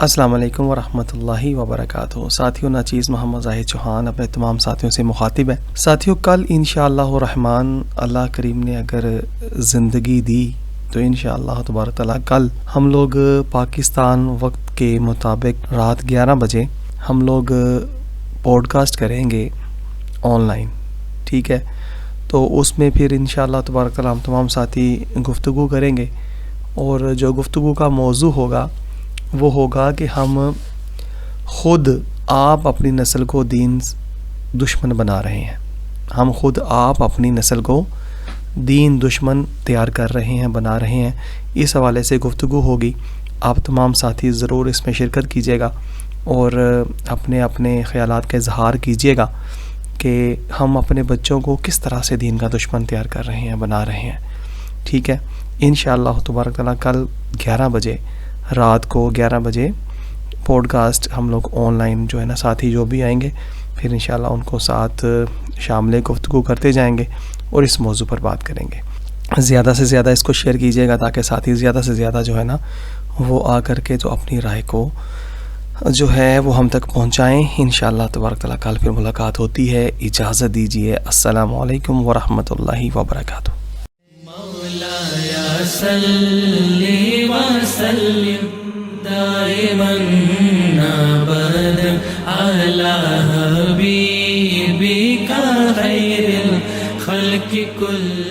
السلام علیکم ورحمۃ اللہ وبرکاتہ۔ ساتھیوں، ناچیز محمد زاہد چوہان اپنے تمام ساتھیوں سے مخاطب ہے۔ ساتھیوں، کل انشاءاللہ الرحمن اللہ کریم نے اگر زندگی دی تو انشاءاللہ تبارک تعالیٰ کل ہم لوگ پاکستان وقت کے مطابق رات 11 بجے ہم لوگ پوڈ کاسٹ کریں گے آن لائن، ٹھیک ہے؟ تو اس میں پھر انشاءاللہ تبارک تعالیٰ ہم تمام ساتھی گفتگو کریں گے، اور جو گفتگو کا موضوع ہوگا وہ ہوگا کہ ہم خود آپ اپنی نسل کو دین دشمن بنا رہے ہیں، ہم خود آپ اپنی نسل کو دین دشمن تیار کر رہے ہیں، بنا رہے ہیں۔ اس حوالے سے گفتگو ہوگی، آپ تمام ساتھی ضرور اس میں شرکت کیجیے گا اور اپنے اپنے خیالات کا اظہار کیجیے گا کہ ہم اپنے بچوں کو کس طرح سے دین کا دشمن تیار کر رہے ہیں، بنا رہے ہیں، ٹھیک ہے؟ انشاءاللہ تبارک تعالیٰ کل 11 بجے رات کو 11 بجے پوڈ کاسٹ ہم لوگ آن لائن جو ہے نا، ساتھی جو بھی آئیں گے پھر انشاءاللہ ان کو ساتھ شامل گفتگو کرتے جائیں گے اور اس موضوع پر بات کریں گے۔ زیادہ سے زیادہ اس کو شیئر کیجیے گا تاکہ ساتھی زیادہ سے زیادہ جو ہے نا وہ آ کر کے جو اپنی رائے کو جو ہے وہ ہم تک پہنچائیں۔ انشاءاللہ تبارک تعالیٰ کل پھر ملاقات ہوتی ہے۔ اجازت دیجیے، السلام علیکم ورحمۃ اللہ وبرکاتہ۔ صلی وسلم دائما ابدا علی حبیبک خیر الخلق کل